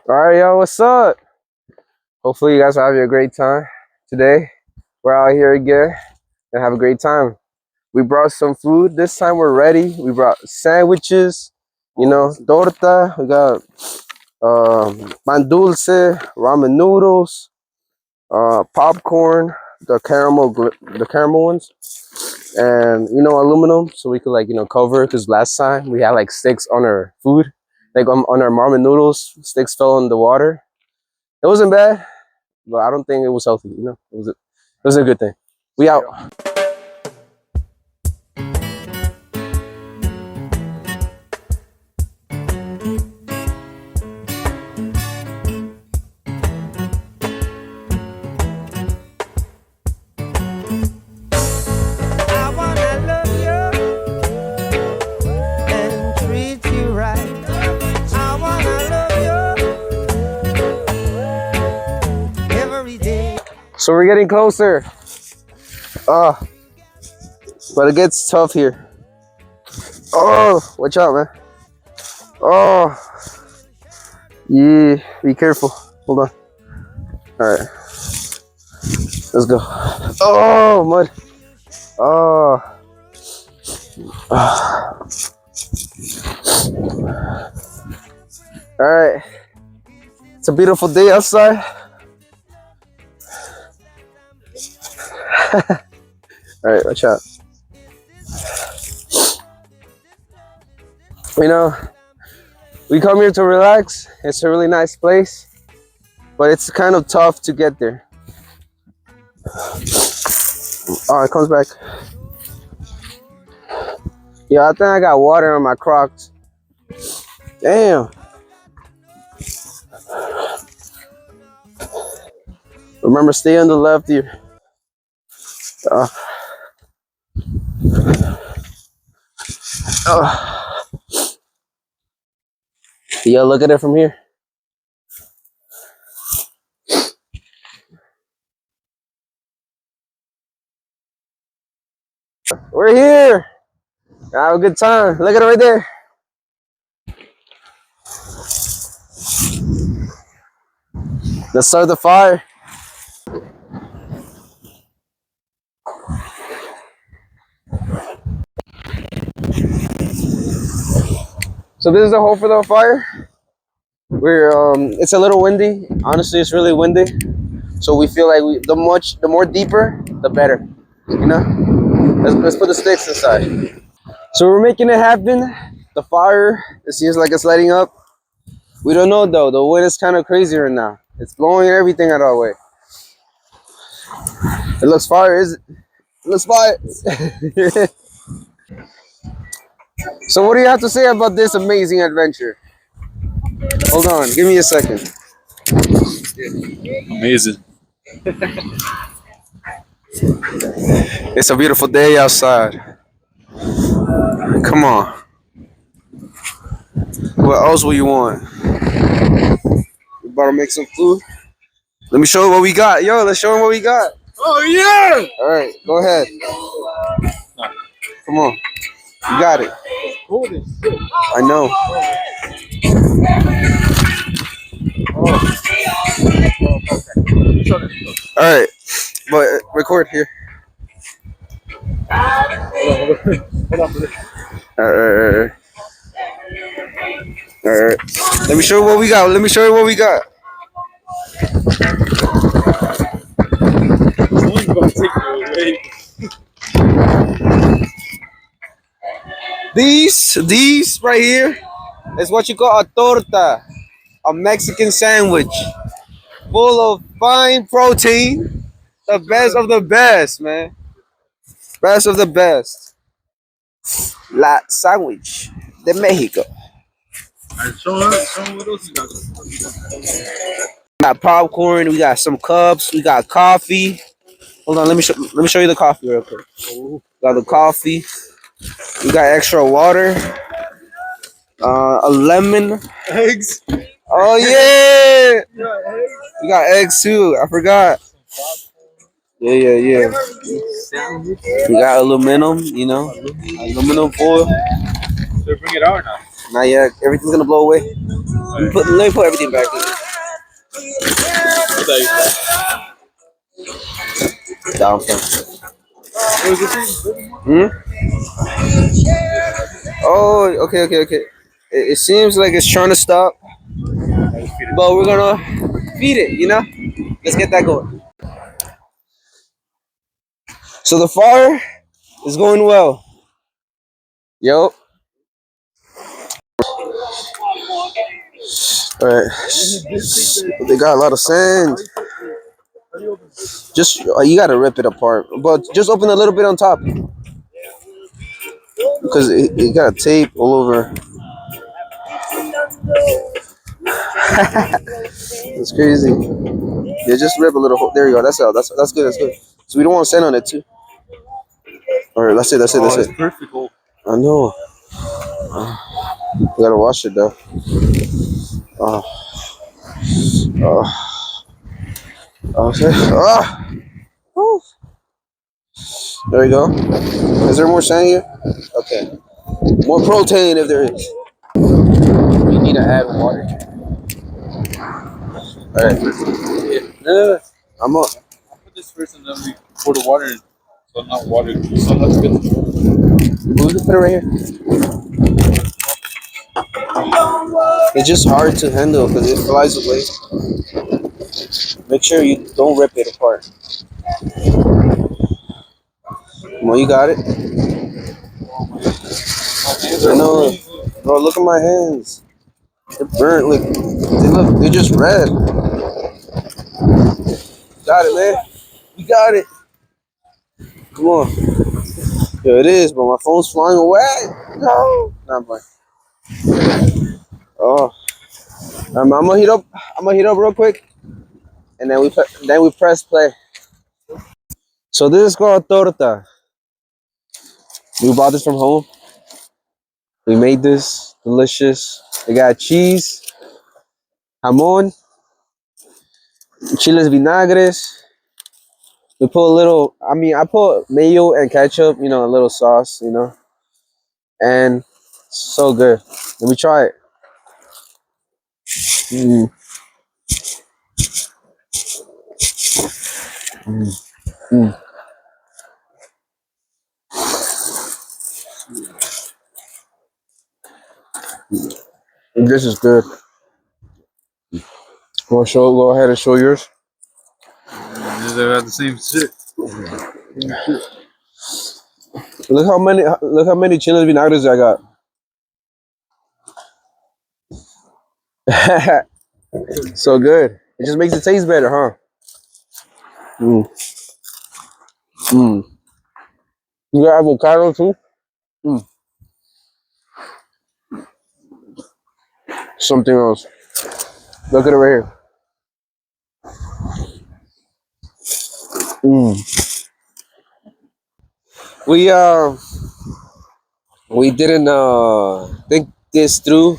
All right, yo, what's up? Hopefully, you guys are having a great time today. We're out here again and have a great time. We brought some food. This time we're ready. We brought sandwiches, torta. We got pan dulce, ramen noodles, popcorn, the caramel ones, and aluminum so we could cover. Because last time we had like sticks on our food, like on our ramen noodles, sticks fell in the water. It wasn't bad, but I don't think it was healthy. It was a good thing. We out. I wanna love you and treat you right. I wanna love you every day. So we're getting closer. But it gets tough here. Oh, watch out, man. Oh, yeah. Be careful. Hold on. All right, let's go. Oh, mud. Oh. All right. It's a beautiful day outside. All right, watch out. We come here to relax. It's a really nice place, but it's kind of tough to get there. Oh, it comes back. Yeah, I think I got water on my Crocs. Damn. Remember, stay on the left here. Yeah, look at it from here. We're here. Have a good time. Look at it right there. Let's start the fire. So this is the hole for the fire. It's a little windy. Honestly, it's really windy. So we feel like the more deeper, the better. Let's put the sticks inside. So we're making it happen. The fire, it seems like it's lighting up. We don't know though. The wind is kind of crazy right now. It's blowing everything out our way. It looks fire, is it? It looks fire. So what do you have to say about this amazing adventure? Hold on, give me a second. Amazing. It's a beautiful day outside. Come on. What else will you want? We about to make some food. Let me show you what we got. Yo, let's show them what we got. Oh yeah! All right, go ahead. Come on. You got it. I know. All right, but record here. All right. All right. Let me show you what we got. Let me show you what we got. Someone's gonna take you away. These right here is what you call a torta, a Mexican sandwich, full of fine protein, the best of the best, man. Best of the best. La sandwich de Mexico. Show them what else you got. We got popcorn. We got some cups. We got coffee. Hold on, let me show you the coffee real quick. Got the coffee. We got extra water. A lemon. Eggs. Oh yeah. We got eggs too. I forgot. Yeah. We got aluminum. Aluminum foil. Should we bring it out or not? Not yet. Everything's gonna blow away. Let me put everything back. Down front. Hmm? Oh, okay. It seems like it's trying to stop, but we're gonna feed it. Let's get that going. So the fire is going well. Yo. All right. They got a lot of sand. Just you gotta rip it apart, but just open a little bit on top because it got tape all over. It's crazy. Yeah, just rip a little hole. There you go. That's good. That's good. So we don't want sand on it too. All right, that's it. That's it. Perfect hole. I know. We gotta wash it though. Oh. Okay. Woo. There you go. Is there more sand here? Okay. More protein if there is. You need to add water. All right. Yeah. I'm up. Put this first and then we pour the water in. So not water. So let's get We can put it right here. It's just hard to handle because it flies away. Make sure you don't rip it apart. Come on, you got it. I know, bro. Look at my hands. They're burnt. They're just red. Got it, man. We got it. Come on. Yo, it is, but my phone's flying away. No, not fine. Oh, I'm gonna heat up. Real quick, and then we press play. So this is called torta. We bought this from home. We made this delicious. It got cheese, jamón, chiles vinagres. We put a little. I put mayo and ketchup. A little sauce. And so good. Let me try it. Mm. Mm. Mm. This is good. Go ahead and show yours. They have the same shit. Look how many chiles vinagres I got. So good. It just makes it taste better, huh? Mm. Mm. You got avocado too? Mm. Something else. Look at it right here. Mm. We didn't think this through.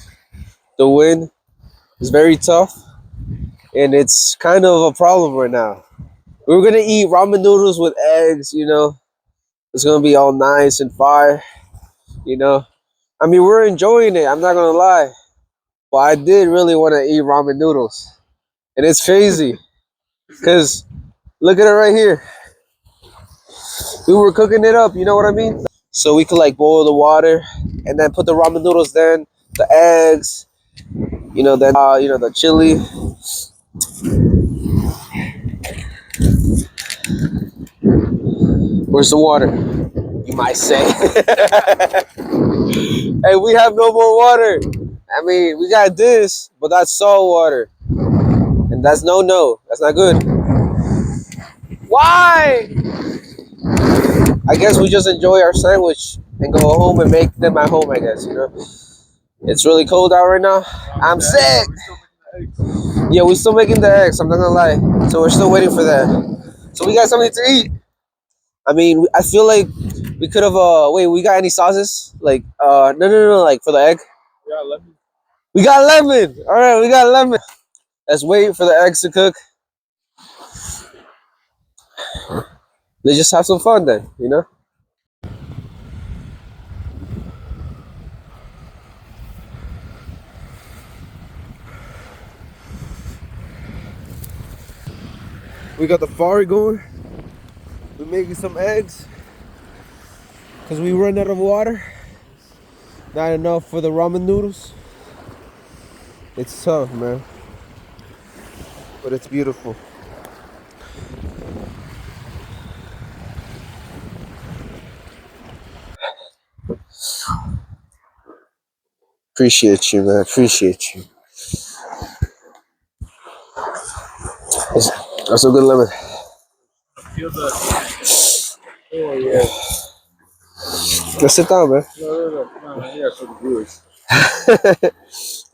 The wind is very tough, and it's kind of a problem right now. We were gonna eat ramen noodles with eggs. It's gonna be all nice and fire. We're enjoying it. I'm not gonna lie, but I did really want to eat ramen noodles, and it's crazy, cause look at it right here. We were cooking it up. You know what I mean? So we could boil the water, and then put the ramen noodles, then the eggs. Then the chili. Where's the water? You might say. Hey, we have no more water. We got this, but that's salt water. And that's no. That's not good. Why? I guess we just enjoy our sandwich and go home and make them at home, I guess, It's really cold out right now. I'm sick. Yeah, we're still making the eggs, I'm not gonna lie. So we're still waiting for that. So we got something to eat. I feel like we could have wait, we got any sauces? No, for the egg. Yeah, lemon. We got lemon. All right, we got lemon. Let's wait for the eggs to cook. Let's just have some fun then, We got the fire going. We're making some eggs because we run out of water. Not enough for the ramen noodles. It's tough, man, but it's beautiful. Appreciate you, man. Appreciate you. That's a good lemon. Feel the. Oh yeah. Let's sit down, man. No, yeah, for the viewers.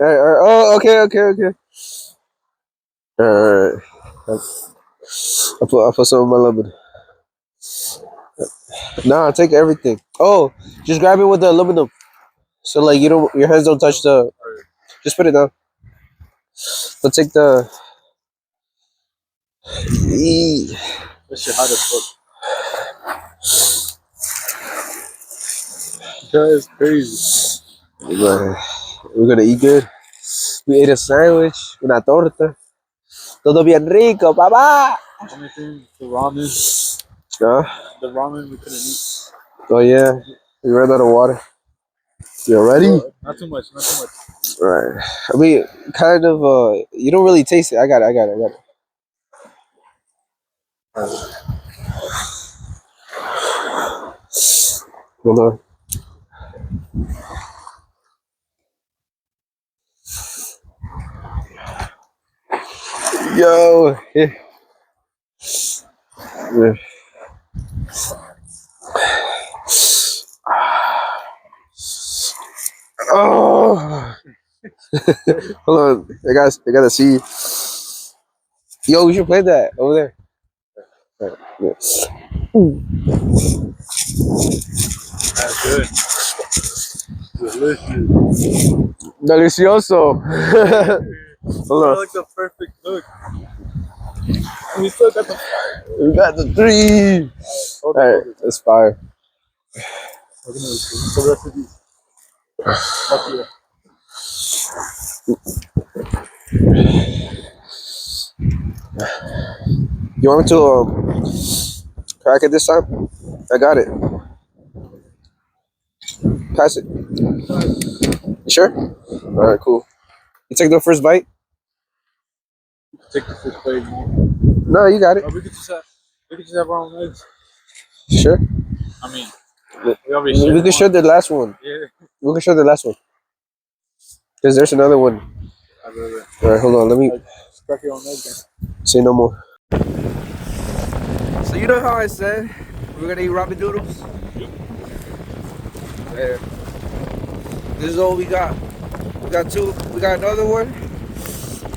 All right. Oh, okay. All right. I'll put some of my lemon. Nah, take everything. Oh, just grab it with the aluminum. So like your hands don't touch the. Just put it down. But take the. Eee. That shit hot as fuck. That is crazy. We're gonna eat good. We ate a sandwich, una torta. Todo bien rico, papá. Only thing, the ramen. Huh? The ramen we couldn't eat. Oh yeah, we ran out of water. You ready? Not too much. Right. I mean, kind of. You don't really taste it. I got it. Hold on. Yo. Yeah. Oh. Hold on. I gotta see. Yo, we should play that over there. Right. Yeah. That's good. Delicious. Delicioso. Hold on. Like the perfect hook. And we still got the. We got the 3. Alright, that's fire. We're gonna do the rest of these. Fuck yeah. You want me to crack it this time? I got it. Pass it. You sure? Alright, cool. You take the first bite? Take the first plate more. No, you got it. We could just have our own eggs. Sure? I mean, We we can show the last one. Yeah. We can show the last one. Because there's another one. Alright, hold on. Let me Just crack your own egg then. say no more. So you know how I said we're gonna eat ramen noodles? Yeah. This is all we got. We got 2. We got another one.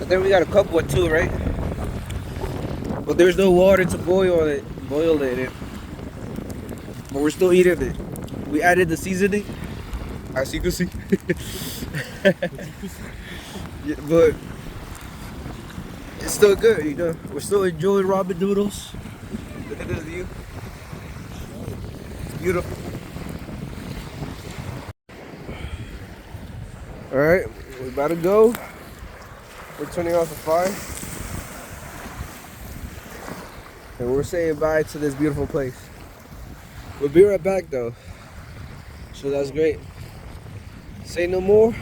And then we got a cup one too, right? But there's no water to boil it in. But we're still eating it. We added the seasoning. As you can see. Yeah, but it's still good, you know. We're still enjoying ramen noodles. Look at this view. It's beautiful. Alright, we're about to go. We're turning off the fire. And we're saying bye to this beautiful place. We'll be right back though. So that's great. Say no more.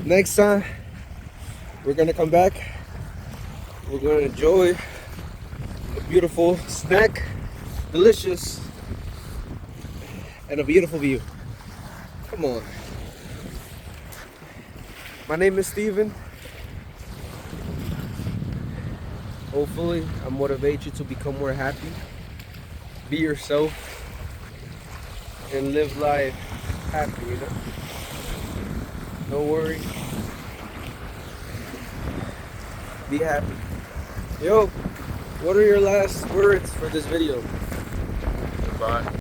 Next time, we're gonna come back. We're gonna enjoy a beautiful snack, delicious, and a beautiful view. Come on. My name is Steven. Hopefully, I motivate you to become more happy. Be yourself and live life happy, you know? Don't worry. Be happy. Yo, what are your last words for this video? Goodbye.